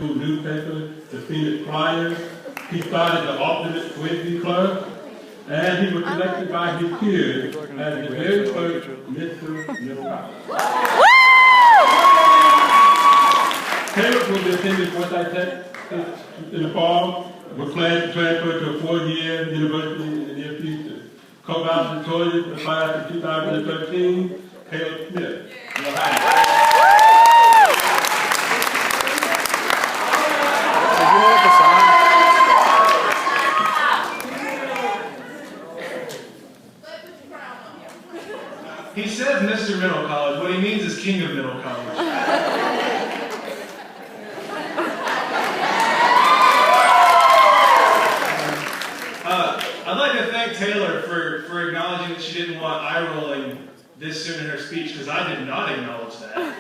newspaper, the Phoenix Crier. He started the alternate Wednesday Club, and he was selected by his peers as the very first Mr. Middle College. Caleb will be attending Forsyth Tech in the fall, with plans to transfer to a 4-year university in the near future. Co-valedictorian for the class of 2013, Caleb Smith. He says Mr. Middle College. What he means is King of Middle College. I'd like to thank Taylor for acknowledging that she didn't want eye-rolling this soon in her speech, because I did not acknowledge that.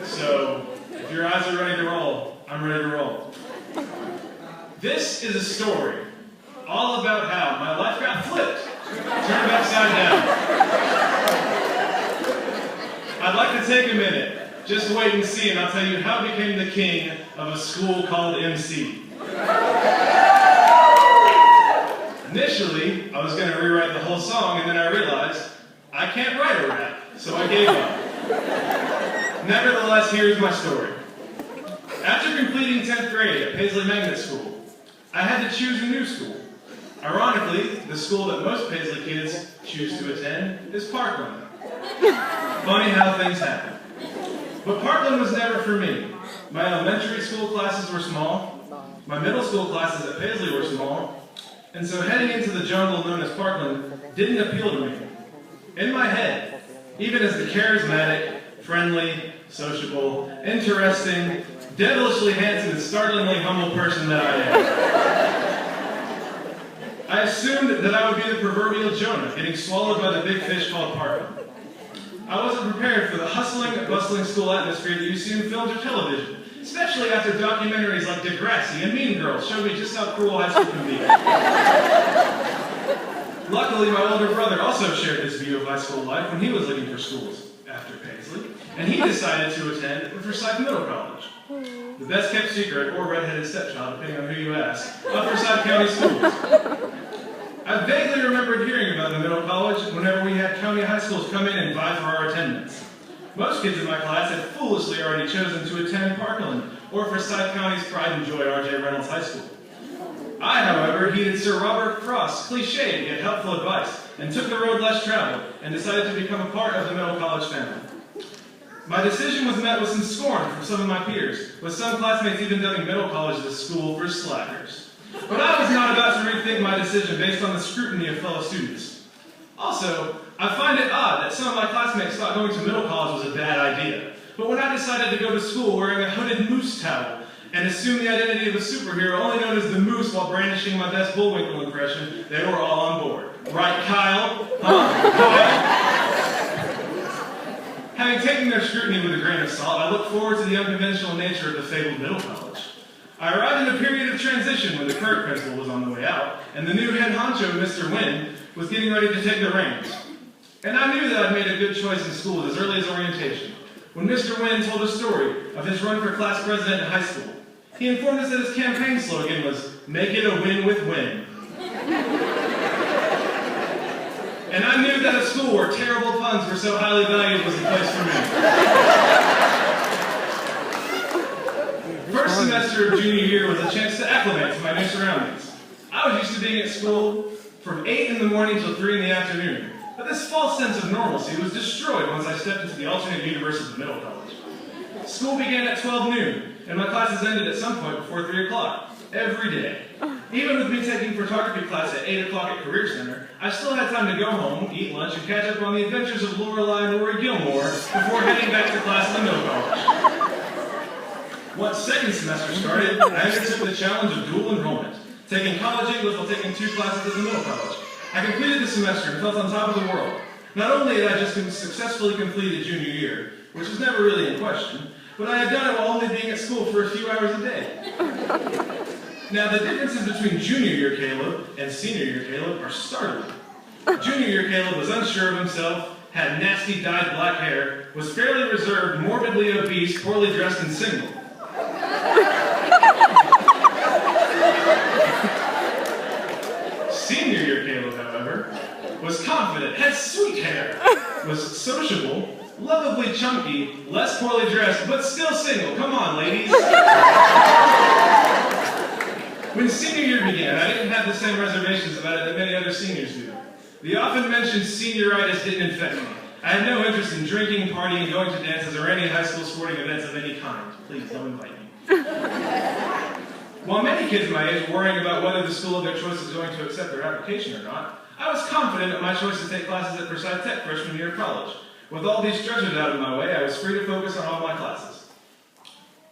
So, if your eyes are ready to roll, I'm ready to roll. This is a story all about how my life got flipped, turned upside down. I'd like to take a minute, just wait and see, and I'll tell you how I became the king of a school called MC. Initially, I was going to rewrite the whole song, and then I realized I can't write a rap, so I gave up. Nevertheless, here's my story. After completing 10th grade at Paisley Magnet School, I had to choose a new school. Ironically, the school that most Paisley kids choose to attend is Parkland. Funny how things happen. But Parkland was never for me. My elementary school classes were small, my middle school classes at Paisley were small, and so heading into the jungle known as Parkland didn't appeal to me. In my head, even as the charismatic, friendly, sociable, interesting, devilishly handsome, and startlingly humble person that I am, I assumed that I would be the proverbial Jonah, getting swallowed by the big fish called Parkland. I wasn't prepared for the hustling, bustling school atmosphere that you see in films or television, especially after documentaries like Degrassi and Mean Girls showed me just how cruel high school can be. Luckily, my older brother also shared this view of high school life when he was looking for schools after Paisley, and he decided to attend Forsyth Middle College, the best kept secret, or redheaded stepchild, depending on who you ask, of Forsyth County schools. I vaguely remembered hearing about the middle college whenever we had county high schools come in and vie for our attendance. Most kids in my class had foolishly already chosen to attend Parkland, or Forsyth County's pride and joy, R.J. Reynolds High School. I, however, heeded Sir Robert Frost's cliched yet helpful advice, and took the road less traveled, and decided to become a part of the middle college family. My decision was met with some scorn from some of my peers, with some classmates even dubbing middle college the school for slackers. But I was not about to rethink my decision based on the scrutiny of fellow students. Also, I find it odd that some of my classmates thought going to middle college was a bad idea. But when I decided to go to school wearing a hooded moose towel and assume the identity of a superhero only known as the Moose while brandishing my best Bullwinkle impression, they were all on board. Right, Kyle? Huh? Kyle? Having taken their scrutiny with a grain of salt, I look forward to the unconventional nature of the fabled middle college. I arrived in a period of transition when the current principal was on the way out, and the new head honcho, Mr. Wynn, was getting ready to take the reins. And I knew that I'd made a good choice in school as early as orientation, when Mr. Wynn told a story of his run for class president in high school. He informed us that his campaign slogan was, "Make it a win with win." And I knew that a school where terrible puns were so highly valued was the place for me. First semester of junior year was a chance to acclimate to my new surroundings. I was used to being at school from 8 in the morning till 3 in the afternoon, but this false sense of normalcy was destroyed once I stepped into the alternate universe of the middle college. School began at 12 noon, and my classes ended at some point before 3 o'clock, every day. Even with me taking photography class at 8 o'clock at Career Center, I still had time to go home, eat lunch, and catch up on the adventures of Lorelai and Rory Gilmore before heading back to class in the middle college. Once second semester started, I undertook the challenge of dual enrollment, taking college English while taking 2 classes at the middle college. I completed the semester and felt on top of the world. Not only had I just successfully completed junior year, which was never really in question, but I had done it while only being at school for a few hours a day. Now, the differences between junior year Caleb and senior year Caleb are startling. Junior year Caleb was unsure of himself, had nasty dyed black hair, was fairly reserved, morbidly obese, poorly dressed, and single. sweet hair, was sociable, lovably chunky, less poorly dressed, but still single. Come on, ladies. When senior year began, I didn't have the same reservations about it that many other seniors do. The often mentioned senioritis didn't infect me. I had no interest in drinking, partying, going to dances, or any high school sporting events of any kind. Please, don't invite me. While many kids my age were worrying about whether the school of their choice was going to accept their application or not, I was confident in my choice to take classes at Forsyth Tech freshman year of college. With all these treasures out of my way, I was free to focus on all my classes.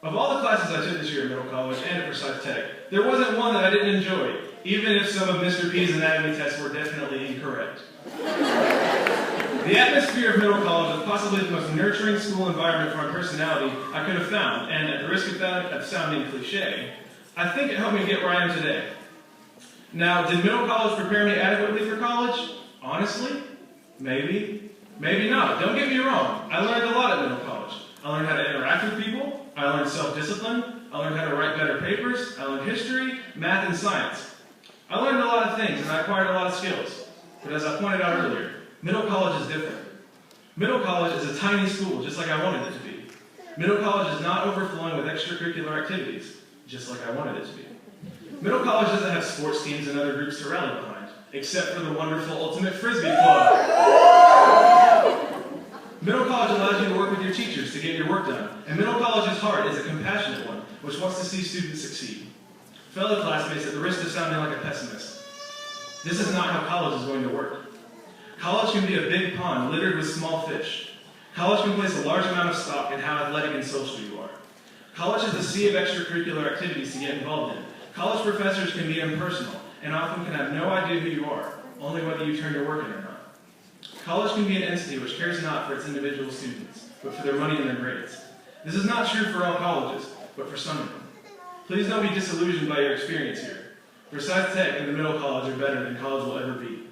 Of all the classes I took this year at middle college and at Forsyth Tech, there wasn't one that I didn't enjoy, even if some of Mr. P's anatomy tests were definitely incorrect. The atmosphere of middle college was possibly the most nurturing school environment for my personality I could have found, and at the risk of sounding cliche, I think it helped me get where I am today. Now, did middle college prepare me adequately for college? Honestly? Maybe. Maybe not. Don't get me wrong. I learned a lot at middle college. I learned how to interact with people. I learned self-discipline. I learned how to write better papers. I learned history, math, and science. I learned a lot of things, and I acquired a lot of skills. But as I pointed out earlier, middle college is different. Middle college is a tiny school, just like I wanted it to be. Middle college is not overflowing with extracurricular activities, just like I wanted it to be. Middle college doesn't have sports teams and other groups to rally behind, except for the wonderful Ultimate Frisbee Club. Middle college allows you to work with your teachers to get your work done, and middle college's heart is a compassionate one, which wants to see students succeed. Fellow classmates, at the risk of sounding like a pessimist, this is not how college is going to work. College can be a big pond littered with small fish. College can place a large amount of stock in how athletic and social you are. College is a sea of extracurricular activities to get involved in. College professors can be impersonal, and often can have no idea who you are, only whether you turn your work in or not. College can be an entity which cares not for its individual students, but for their money and their grades. This is not true for all colleges, but for some of them. Please don't be disillusioned by your experience here. Forsyth Tech and the middle college are better than college will ever be.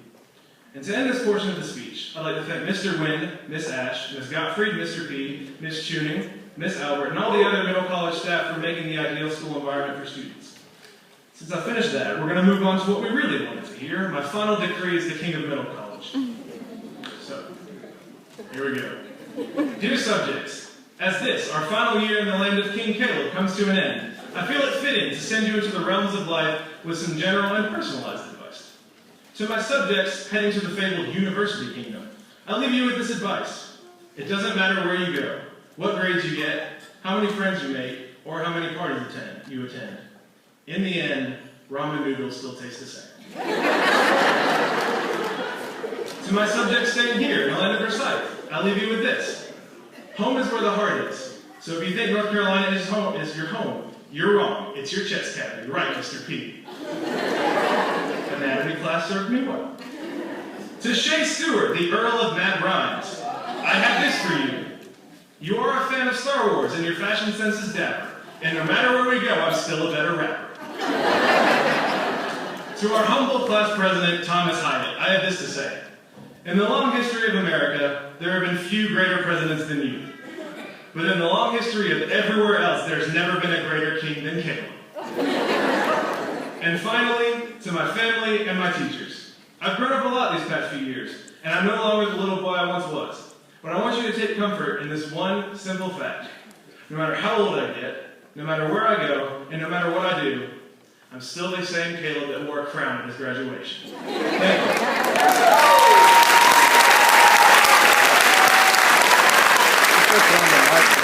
And to end this portion of the speech, I'd like to thank Mr. Wynn, Miss Ash, Miss Gottfried, Mr. P, Miss Tuning, Miss Albert, and all the other middle college staff for making the ideal school environment for students. Since I finished that, we're going to move on to what we really wanted to hear. My final decree as the king of middle college. So, here we go. Dear subjects, as this, our final year in the land of King Caleb, comes to an end, I feel it fitting to send you into the realms of life with some general and personalized advice. To my subjects heading to the fabled university kingdom, I leave you with this advice. It doesn't matter where you go, what grades you get, how many friends you make, or how many parties you attend. In the end, ramen noodles still taste the same. To my subjects staying here in the land of Forsyth, I'll leave you with this. Home is where the heart is. So if you think North Carolina is your home, you're wrong. It's your chest cavity, right, Mr. P? Anatomy class served me well. To Shea Stewart, the Earl of Mad Rhymes, I have this for you. You are a fan of Star Wars and your fashion sense is dapper. And no matter where we go, I'm still a better rapper. To our humble class president, Thomas Hyatt, I have this to say. In the long history of America, there have been few greater presidents than you. But in the long history of everywhere else, there's never been a greater king than Caleb. And finally, to my family and my teachers. I've grown up a lot these past few years, and I'm no longer the little boy I once was. But I want you to take comfort in this one simple fact. No matter how old I get, no matter where I go, and no matter what I do, I'm still the same Caleb that wore a crown at his graduation. Thank you.